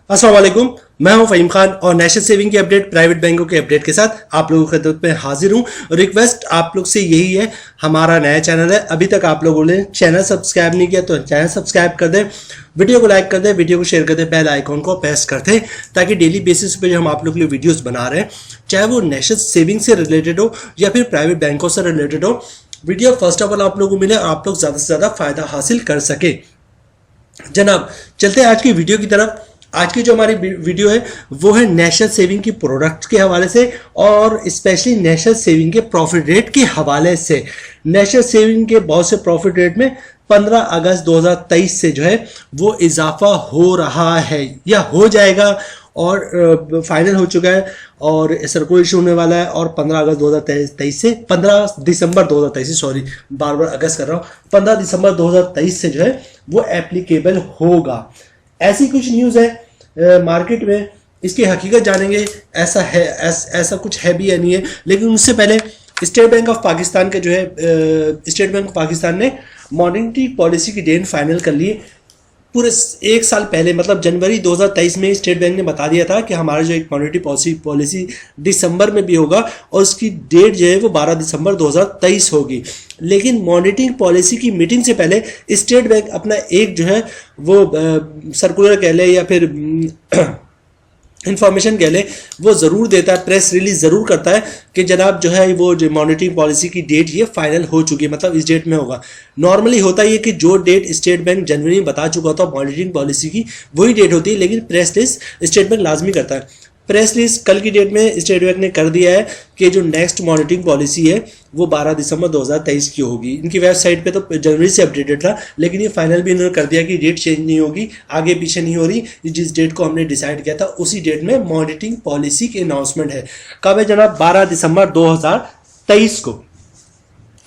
अस्सलाम वालेकुम, मैं हूं फहीम खान और नेशनल सेविंग की अपडेट, प्राइवेट बैंकों के अपडेट के साथ आप लोगों की खिदमत में हाजिर हूं। रिक्वेस्ट आप लोग से यही है, हमारा नया चैनल है, अभी तक आप लोगों ने चैनल सब्सक्राइब नहीं किया तो चैनल सब्सक्राइब कर दें, वीडियो को लाइक कर दें, वीडियो को शेयर कर दें, बेल आइकॉन को प्रेस कर दें ताकि डेली बेसिस पे जो हम आप लोग के लिए वीडियोस बना रहे हैं, चाहे वो नेशनल सेविंग से रिलेटेड हो या फिर प्राइवेट बैंकों से रिलेटेड हो, वीडियो फर्स्ट ऑफ ऑल आप लोगों को मिले और आप लोग ज़्यादा से ज़्यादा फायदा हासिल कर सके। जनाब चलते हैं आज की वीडियो की तरफ। आज की जो हमारी वीडियो है वो है नेशनल सेविंग की प्रोडक्ट्स के हवाले से और स्पेशली नेशनल सेविंग के प्रॉफिट रेट के हवाले से। नेशनल सेविंग के बहुत से प्रॉफिट रेट में 15 अगस्त 2023 से जो है वो इजाफा हो रहा है या हो जाएगा और फाइनल हो चुका है और सर्कुलेशन होने वाला है। और 15 अगस्त 2023 से 15 दिसंबर 2023 सॉरी बार बार अगस्त कर रहा हूँ, 15 दिसंबर 2023 से जो है वो एप्लीकेबल होगा। ऐसी कुछ न्यूज़ है मार्केट में, इसकी हकीकत जानेंगे ऐसा है ऐसा कुछ है भी या नहीं है। लेकिन उससे पहले स्टेट बैंक ऑफ पाकिस्तान के जो है स्टेट बैंक ऑफ पाकिस्तान ने मॉनेटरी पॉलिसी की डेट फाइनल कर ली। पूरे एक साल पहले मतलब जनवरी 2023 में स्टेट बैंक ने बता दिया था कि हमारा जो एक मॉनेटरी पॉलिसी दिसंबर में भी होगा और उसकी डेट जो है वो 12 दिसंबर 2023 होगी। लेकिन मॉनेटरी पॉलिसी की मीटिंग से पहले स्टेट बैंक अपना एक जो है वो सर्कुलर कह ले या फिर इंफॉर्मेशन कह ले वो ज़रूर देता है, प्रेस रिलीज ज़रूर करता है कि जनाब जो है वो जो मॉनेटरी पॉलिसी की डेट ये फाइनल हो चुकी है, मतलब इस डेट में होगा। नॉर्मली होता है कि जो डेट स्टेट बैंक जनवरी में बता चुका होता है मॉनेटरी पॉलिसी की वही डेट होती है, लेकिन प्रेस लिस्ट स्टेट बैंक लाजमी करता है। प्रेस लिस्ट कल की डेट में स्टेट बैंक ने कर दिया है कि जो नेक्स्ट मॉनेटरी पॉलिसी है वो 12 दिसंबर 2023 की होगी। इनकी वेबसाइट पे तो जनवरी से अपडेटेड था, लेकिन ये फाइनल भी इन्होंने कर दिया कि डेट चेंज नहीं होगी, आगे पीछे नहीं हो रही। जिस डेट को हमने डिसाइड किया था उसी डेट में मॉनेटरी पॉलिसी की अनाउंसमेंट है। कब है जनाब? 12 दिसंबर 2023 को।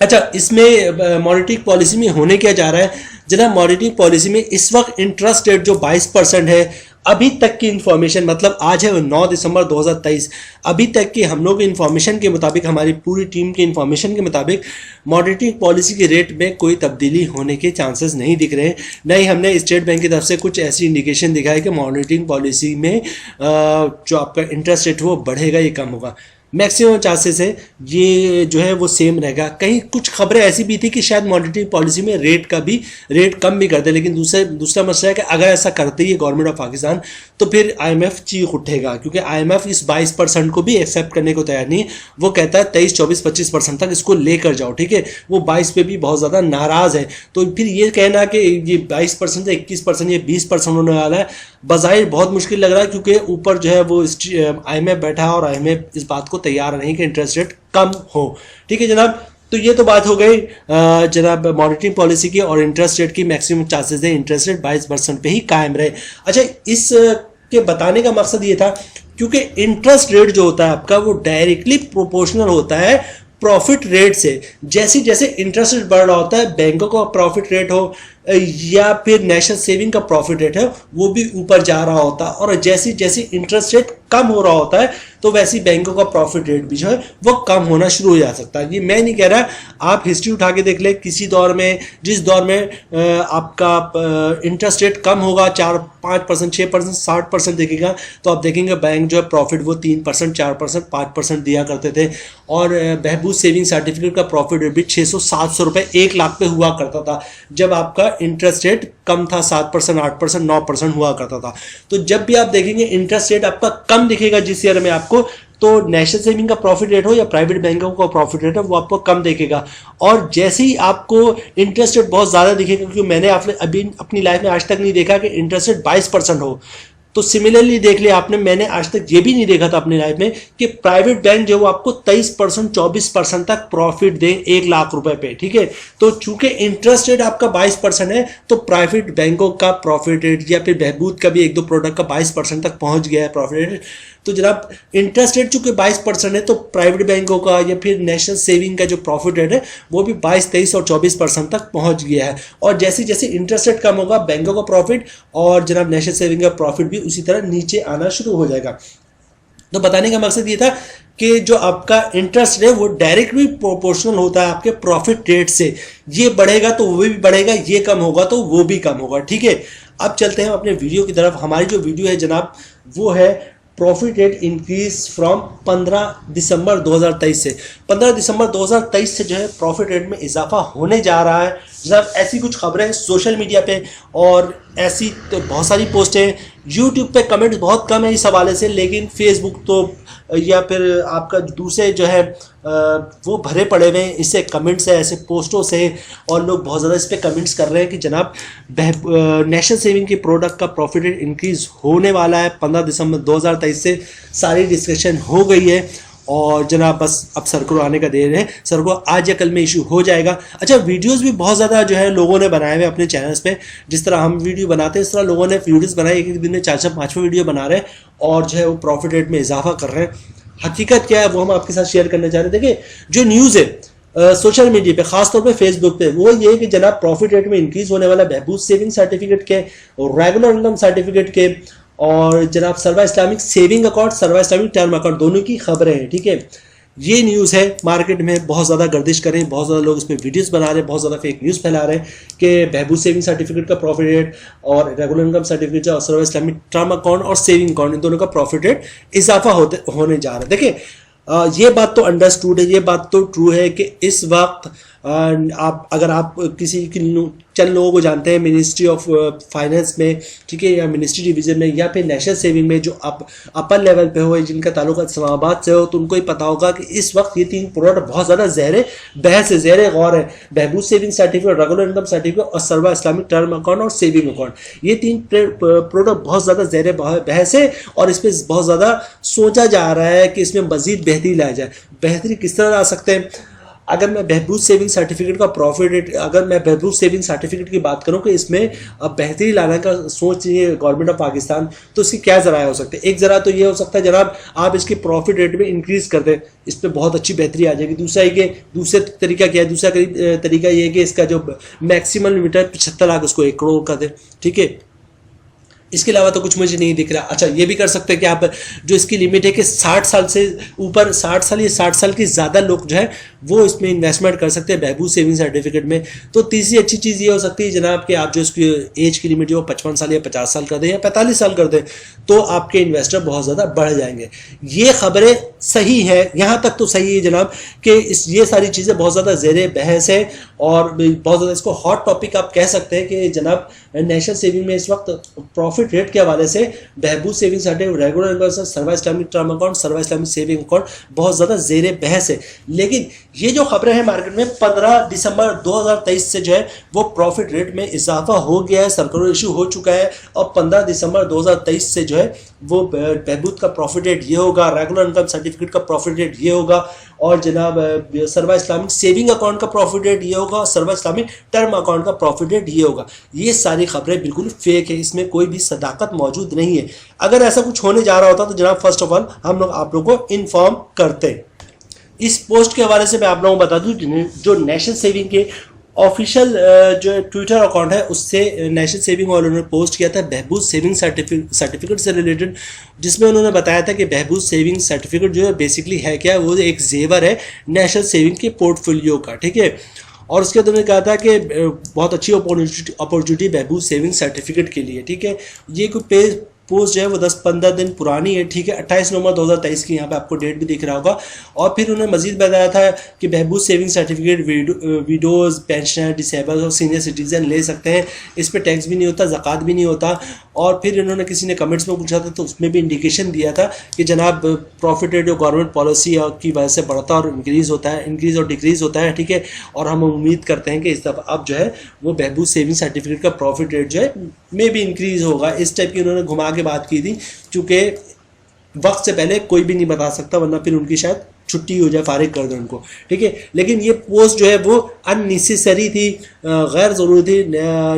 अच्छा, इसमें मॉनेटरी पॉलिसी में होने क्या जा रहा है जनाब? मॉनेटरी पॉलिसी में इस वक्त इंटरेस्ट रेट जो 22% है, अभी तक की इंफॉर्मेशन मतलब आज है 9 दिसंबर 2023, अभी तक की हम लोग की इंफॉर्मेशन के मुताबिक, हमारी पूरी टीम की इंफॉर्मेशन के मुताबिक मॉनेटरी पॉलिसी के रेट में कोई तब्दीली होने के चांसेस नहीं दिख रहे हैं। नहीं हमने स्टेट बैंक की तरफ से कुछ ऐसी इंडिकेशन दिखा है कि मॉनेटरी पॉलिसी में जो आपका इंटरेस्ट रेट वो बढ़ेगा या कम होगा। मैक्सिमम चांसेस है ये जो है वो सेम रहेगा। कहीं कुछ खबरें ऐसी भी थी कि शायद मॉनेटरी पॉलिसी में रेट कम भी कर दे, लेकिन दूसरा मसला है कि अगर ऐसा करती है गवर्नमेंट ऑफ पाकिस्तान तो फिर IMF चीख उठेगा, क्योंकि IMF इस 22% को भी एक्सेप्ट करने को तैयार नहीं। वो कहता है 23, 24, 25% तक इसको लेकर जाओ, ठीक है। वो 22 पे भी बहुत ज़्यादा नाराज़ है। तो फिर ये कहना कि ये 22% से 21% ये 20% होने वाला है, बज़ाहिर बहुत मुश्किल लग रहा है, क्योंकि ऊपर जो है वो IMF बैठा है और IMF इस बात को तैयार नहीं कि इंटरेस्ट रेट कम हो, ठीक है जनाब। तो ये तो बात हो गई जनाब मॉनेटरी पॉलिसी की और इंटरेस्ट रेट की। मैक्सिमम चांसेस है इंटरेस्ट रेट 22% पे ही कायम रहे। अच्छा, इस के बताने का मकसद ये था क्योंकि इंटरेस्ट रेट जो होता है आपका वो डायरेक्टली प्रोपोर्शनल होता है प्रॉफिट रेट से। जैसे जैसे इंटरेस्ट रेट बढ़ रहा होता है, बैंकों का प्रॉफिट रेट हो या फिर नेशनल सेविंग का प्रॉफिट रेट है वो भी ऊपर जा रहा होता है, और जैसे जैसे इंटरेस्ट रेट कम हो रहा होता है तो वैसे बैंकों का प्रॉफिट रेट भी जो है वो कम होना शुरू हो जा सकता है। ये मैं नहीं कह रहा, आप हिस्ट्री उठा के देख ले, किसी दौर में जिस दौर में आपका इंटरेस्ट रेट कम होगा 4, 5%, 6%, 60% देखेगा तो आप देखेंगे बैंक जो है प्रॉफिट वो 3%, 4%, 5% दिया करते थे। और बहबूद सेविंग सर्टिफिकेट का प्रॉफिट रेट भी 600-700 रुपये 1 लाख पे हुआ करता था जब आपका इंटरेस्ट रेट कम था, 7%, 8%, 9% हुआ करता था। तो जब भी आप देखेंगे इंटरेस्ट रेट आपका कम दिखेगा जिस ईयर में आपको, तो नेशनल सेविंग का प्रॉफिट रेट हो या प्राइवेट बैंकों का प्रॉफिट रेट हो वो आपको कम दिखेगा। और जैसे ही आपको इंटरेस्ट रेट बहुत ज़्यादा दिखेगा, क्योंकि मैंने आपने अभी अपनी लाइफ में आज तक नहीं देखा कि इंटरेस्ट रेट 22% हो, तो सिमिलरली देख लिया आपने, मैंने आज तक ये भी नहीं देखा था अपनी लाइफ में कि प्राइवेट बैंक जो वो आपको 23%, 24% तक प्रॉफिट दे 1 लाख रुपए पे, ठीक है। तो चूंकि इंटरेस्ट रेट आपका 22% है तो प्राइवेट बैंकों का प्रॉफिट रेट या फिर बहबूद का भी 1-2 प्रोडक्ट का 22% तक पहुंच गया है प्रॉफिट रेट। तो जनाब इंटरेस्ट रेट चूंकि 22% है तो प्राइवेट बैंकों का या फिर नेशनल सेविंग का जो प्रॉफिट रेट है वो भी 22, 23 और 24% तक पहुंच गया है। और जैसे जैसे इंटरेस्ट रेट कम होगा बैंकों का प्रॉफिट और जनाब नेशनल सेविंग का प्रॉफिट भी उसी तरह नीचे आना शुरू हो जाएगा। तो बताने का मकसद ये था कि जो आपका इंटरेस्ट है वो डायरेक्टली प्रोपोर्शनल होता है आपके प्रॉफिट रेट से। ये बढ़ेगा तो वो भी बढ़ेगा, ये कम होगा तो वो भी कम होगा, ठीक है। अब चलते हैं अपने वीडियो की तरफ। हमारी जो वीडियो है जनाब वो है प्रॉफिट रेट इंक्रीज फ्रॉम 15 दिसंबर 2023 से। 15 दिसंबर 2023 से जो है प्रॉफिट रेट में इजाफा होने जा रहा है जनाब। ऐसी कुछ खबरें हैं सोशल मीडिया पे और ऐसी तो बहुत सारी पोस्टें हैं। यूट्यूब पे कमेंट्स बहुत कम है इस हवाले से, लेकिन फेसबुक तो या फिर आपका दूसरे जो है वो भरे पड़े हुए हैं इससे कमेंट्स है, ऐसे पोस्टों से, और लोग बहुत ज़्यादा इस पर कमेंट्स कर रहे हैं कि जनाब नेशनल सेविंग के प्रोडक्ट का प्रॉफिट रेट इंक्रीज होने वाला है 15 दिसंबर 2023 से। सारी डिस्कशन हो गई है और जनाब बस अब सर को आने का देर है, सर को आज या कल में इशू हो जाएगा। अच्छा, वीडियोस भी बहुत ज़्यादा जो है लोगों ने बनाए हुए अपने चैनल्स पे, जिस तरह हम वीडियो बनाते हैं इस तरह लोगों ने वीडियोस बनाए, एक दिन में 4-4 5 वीडियो बना रहे हैं और जो है वो प्रॉफिट रेट में इजाफा कर रहे हैं। हकीकत क्या है वो हम आपके साथ शेयर करना चाह रहे हैं। देखिए जो न्यूज़ है सोशल मीडिया पे, खासतौर पे फेसबुक पे, वो ये कि जनाब प्रॉफिट रेट में इंक्रीज होने वाला बहबूद सेविंग सर्टिफिकेट के और रेगुलर इनकम सर्टिफिकेट के और जनाब सर्वा इस्लामिक सेविंग अकाउंट, सर्वा इस्लामिक टर्म अकाउंट, दोनों की खबरें हैं। ठीक है, ये न्यूज़ है, मार्केट में बहुत ज़्यादा गर्दिश करें, बहुत ज़्यादा लोग इस पर वीडियोस बना रहे हैं, बहुत ज़्यादा फेक न्यूज़ फैला रहे हैं कि बहबूद सेविंग सर्टिफिकेट का प्रॉफिट रेट और रेगुलर इनकम सर्टिफिकेट और सर्वा इस्लामिक टर्म अकाउंट और सेविंग अकाउंट, इन दोनों का प्रॉफिट रेट इजाफा होने जा रहा है। देखिए ये बात तो अंडरस्टूड है, ये बात तो ट्रू है कि इस वक्त अगर आप किसी चंद लोगों को जानते हैं मिनिस्ट्री ऑफ फाइनेंस में, ठीक है, या मिनिस्ट्री डिवीजन में या फिर नेशनल सेविंग में जो अपर लेवल पे हो, जिनका ताल्लुक इस्लामाबाद से हो, तो उनको ही पता होगा कि इस वक्त ये 3 प्रोडक्ट बहुत ज़्यादा ज़ेरे बहस है, ज़ेरे गौर है। Behbood saving certificate, regular income certificate और सर्वा इस्लामिक टर्म अकाउंट और सेविंग अकाउंट, ये 3 प्रोडक्ट बहुत ज़्यादा ज़ेरे बहस है और इस पर बहुत ज़्यादा सोचा जा रहा है कि इसमें मज़ीद बेहतरी लाई जाए। बेहतरी किस तरह ला सकते हैं? अगर मैं बहबूद सेविंग सर्टिफिकेट का प्रॉफिट रेट, अगर मैं बहबूद सेविंग सर्टिफिकेट की बात करूं कि इसमें बेहतरी लाने का सोच रही है गवर्नमेंट ऑफ पाकिस्तान, तो इसकी क्या ज़राए हो सकते हैं? एक ज़रा तो ये हो सकता है जनाब आप इसके प्रॉफिट रेट में इंक्रीज़ कर दें, इस पर बहुत अच्छी बेहतरी आ जाएगी। दूसरा तरीका क्या है? दूसरा तरीका ये है कि इसका जो मैक्सिमम लिमिट है 75 लाख उसको 1 करोड़ कर दें। ठीक है, इसके अलावा तो कुछ मुझे नहीं दिख रहा। अच्छा, ये भी कर सकते हैं कि आप जो इसकी लिमिट है कि 60 साल से ऊपर, 60 साल या 60 साल की ज़्यादा लोग जो है वो इसमें इन्वेस्टमेंट कर सकते हैं बहबूद सेविंग सर्टिफिकेट में। तो तीसरी अच्छी चीज़ ये हो सकती है जनाब कि आप जो इसकी एज की लिमिट है वो 55 साल या 50 साल कर दें या 45 साल कर दें, तो आपके इन्वेस्टर बहुत ज़्यादा बढ़ जाएंगे। ये खबरें सही है, यहाँ तक तो सही है जनाब कि ये सारी चीज़ें बहुत ज़्यादा ज़ेरे बहस है और बहुत ज़्यादा इसको हॉट टॉपिक आप कह सकते हैं कि जनाब नेशनल सेविंग में इस वक्त प्रॉफिट रेट के हवाले से बहबूद सेविंग सर्टिफिकेट, रेगुलर इनकम, सर्वा इस्लामिक टर्म अकाउंट, सर्वा इस्लामिक सेविंग अकाउंट बहुत ज़्यादा ज़ेरे बहस है। लेकिन ये जो खबरें हैं मार्केट में 15 दिसंबर 2023 से जो है वो प्रॉफिट रेट में इजाफा हो गया है, सर्कुलर इशू हो चुका है और 15 दिसंबर 2023 से जो है वो बहबूद का प्रॉफिट रेट ये होगा, रेगुलर इनकम सर्टिफिकेट का प्रॉफिट रेट ये होगा और जनाब सर्वा इस्लामिक सेविंग अकाउंट का प्रॉफिट रेट ये होगा, सर्वा इस्लामिक टर्म अकाउंट का प्रॉफिट रेट ये होगा। ये सारी खबरें बिल्कुल फेक है, इसमें कोई भी सदाकत मौजूद नहीं है। अगर ऐसा कुछ होने जा रहा होता तो जनाब फर्स्ट ऑफ ऑल हम लोग आप लोगों को इन्फॉर्म करते। इस पोस्ट के हवाले से मैं आप लोगों को बता दूं, जो नेशनल सेविंग के ऑफिशियल जो ट्विटर अकाउंट है उससे नेशनल सेविंग वालों ने पोस्ट किया था बहबूद सेविंग सर्टिफिकेट से रिलेटेड, जिसमें उन्होंने बताया था कि बहबूद सेविंग सर्टिफिकेट जो है बेसिकली है क्या, वो एक जेवर है नेशनल सेविंग के पोर्टफोलियो का। ठीक है, और उसके बाद उन्होंने कहा था कि बहुत अच्छी अपॉर्चुनिटी बहबूद सेविंग सर्टिफिकेट के लिए। ठीक है, ये कोई पोस्ट जो है वो 10-15 दिन पुरानी है। ठीक है, 28 नवंबर 2023 की यहाँ पे आपको डेट भी दिख रहा होगा। और फिर उन्होंने मजीद बताया था कि Behbood saving certificate widows, pensioner, disable और सीनियर सिटीजन ले सकते हैं, इस पर टैक्स भी नहीं होता, ज़कात भी नहीं होता। और फिर इन्होंने किसी ने कमेंट्स में पूछा था तो उसमें भी इंडिकेशन दिया था कि जनाब प्रॉफिट रेट जो गवर्नमेंट पॉलिसी की वजह से बढ़ता और इंक्रीज़ होता है, इंक्रीज़ और डिक्रीज़ होता है। ठीक है, और हम उम्मीद करते हैं कि इस दफ़ा अब जो है वो बहबूद सेविंग सर्टिफिकेट का प्रॉफिट रेट जो है में भी इंक्रीज़ होगा। इस टाइप की उन्होंने घुमा के बात की थी, चूँकि वक्त से पहले कोई भी नहीं बता सकता, वरना फिर उनकी शायद छुट्टी हो जाए, फारिग कर दो उनको। ठीक है, लेकिन ये पोस्ट जो है वो अननेसेसरी थी, गैर ज़रूरी थी।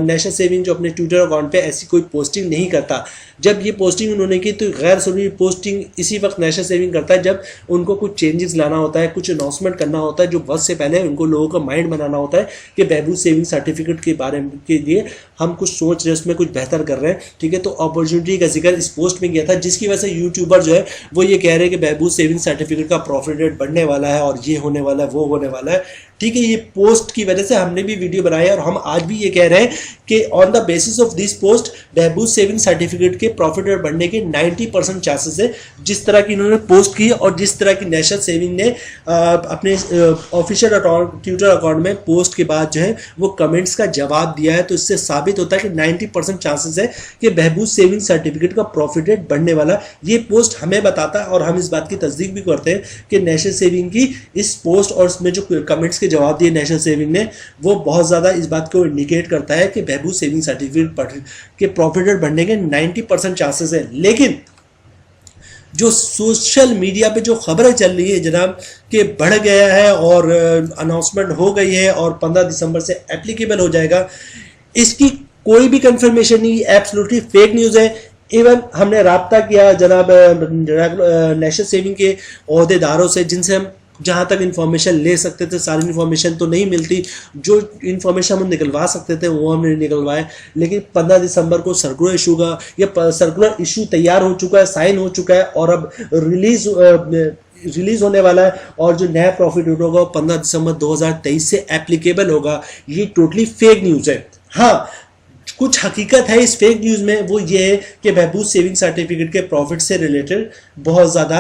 नेशनल सेविंग जो अपने ट्विटर अकाउंट पे ऐसी कोई पोस्टिंग नहीं करता। जब ये पोस्टिंग उन्होंने की तो गैर ज़रूरी पोस्टिंग इसी वक्त नेशनल सेविंग करता है जब उनको कुछ चेंजेस लाना होता है, कुछ अनाउंसमेंट करना होता है, जो वक्त से पहले उनको लोगों का माइंड बनाना होता है कि बहबूद सेविंग सर्टिफिकेट के बारे में के लिए हम कुछ सोच रहे हैं, उसमें कुछ बेहतर कर रहे हैं। ठीक है, तो अपॉर्चुनिटी का जिक्र इस पोस्ट में किया था, जिसकी वजह से यूट्यूबर जो है वो ये कह रहे हैं कि बहबूद सेविंग सर्टिफिकेट का प्रॉफिट रेट बढ़ने वाला है और ये होने वाला है, वो होने वाला है। ठीक है। ये पोस्ट की वजह से हमने भी वीडियो बनाया और हम आज भी ये कह रहे हैं कि on the basis of this post Behbood saving certificate के प्रॉफिट रेट बढ़ने के 90% चांसेस है। जिस तरह की इन्होंने पोस्ट की और जिस तरह की नेशनल सेविंग ने अपने ऑफिशियल अकाउंट ट्विटर अकाउंट में पोस्ट के बाद जो है वो कमेंट्स का जवाब दिया है, तो इससे साबित होता है कि 90% चांसेस है कि बहबूद सेविंग सर्टिफिकेट का प्रॉफिट रेट बढ़ने वाला। ये पोस्ट हमें बताता है और हम इस बात की तस्दीक भी करते हैं कि नेशनल सेविंग की इस पोस्ट और इसमें जो कमेंट्स के जवाब दिए नेशनल सेविंग ने वो बहुत ज़्यादा इस बात को इंडिकेट करता है कि बहबूद सेविंग सर्टिफिकेट के प्रॉफिट रेट बढ़ने के 90% चांसेस है। लेकिन जो सोशल मीडिया पे जो खबरें चल रही है जनाब कि बढ़ गया है और अनाउंसमेंट हो गई है और 15 दिसंबर से एप्लीकेबल हो जाएगा, इसकी कोई भी कंफर्मेशन नहीं, एब्सोल्युटली फेक न्यूज़ है। इवन हमने राब्ता किया जनाब नेशनल सेविंग के ओहदेदारों से जिनसे हम जहाँ तक इन्फॉर्मेशन ले सकते थे, सारी इन्फॉर्मेशन तो नहीं मिलती, जो इन्फॉर्मेशन हम निकलवा सकते थे वो हमने निकलवाए। लेकिन 15 दिसंबर को सर्कुलर इशू का या सर्कुलर इशू तैयार हो चुका है, साइन हो चुका है और अब रिलीज होने वाला है और जो नया प्रॉफिट रेट होगा 15 दिसंबर 2023 से एप्लीकेबल होगा। ये टोटली फेक न्यूज़ है। हाँ, कुछ हकीकत है इस फेक न्यूज़ में, वो ये है कि बहबूद सेविंग सर्टिफिकेट के प्रॉफिट से रिलेटेड बहुत ज़्यादा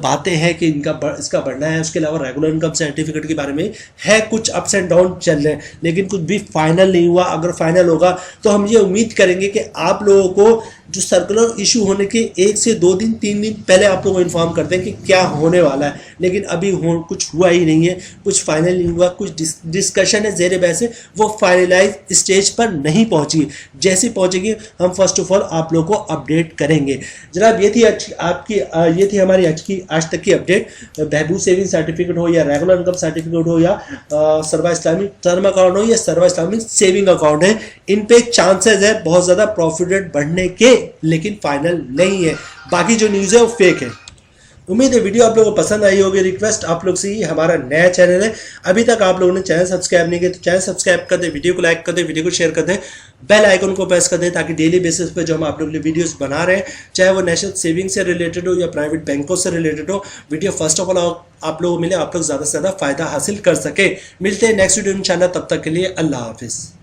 बातें हैं कि इसका बढ़ना है। उसके अलावा रेगुलर इनकम सर्टिफिकेट के बारे में है कुछ अप्स एंड डाउन चल रहे हैं, लेकिन कुछ भी फाइनल नहीं हुआ। अगर फाइनल होगा तो हम ये उम्मीद करेंगे कि आप लोगों को जो सर्कुलर इशू होने के 1 से 2 दिन 3 दिन पहले आप लोगों को इन्फॉर्म करते हैं कि क्या होने वाला है। लेकिन अभी कुछ हुआ ही नहीं है, कुछ फाइनल नहीं हुआ, कुछ डिस्कशन है ज़ेर बहस है, वो फाइनलाइज स्टेज पर नहीं पहुंची। जैसे पहुंचेगी हम फर्स्ट ऑफ ऑल आप लोगों को अपडेट करेंगे। जनाब ये थी हमारी आज तक की अपडेट। बहबूद सेविंग सर्टिफिकेट हो या रेगुलर इनकम सर्टिफिकेट हो या सर्वा इस्लामिक टर्म अकाउंट हो या सर्वा इस्लामिक सेविंग अकाउंट है, इन पे चांसेस है बहुत ज़्यादा प्रॉफिट रेट बढ़ने के, लेकिन फाइनल नहीं है। बाकी जो न्यूज़ है वो फेक है। उम्मीद है वीडियो आप लोगों को पसंद आई होगी। रिक्वेस्ट आप लोग से ही, हमारा नया चैनल है, अभी तक आप लोगों ने चैनल सब्सक्राइब नहीं किया तो चैनल सब्सक्राइब कर दे, वीडियो को लाइक कर दे, वीडियो को शेयर कर दे, बेल आइकन को प्रेस कर दे ताकि डेली बेसिस पे जो हम आप लोगों के लिए वीडियोस बना रहे हैं, चाहे वो नेशनल सेविंग से रिलेटेड हो या प्राइवेट बैंकों से रिलेटेड हो, वीडियो फर्स्ट ऑफ ऑल आप लोगों को मिले, आप लोग ज़्यादा से ज़्यादा फायदा हासिल कर सके। मिलते हैं नेक्स्ट वीडियो इंशाल्लाह, तब तक के लिए अल्लाह हाफिज़।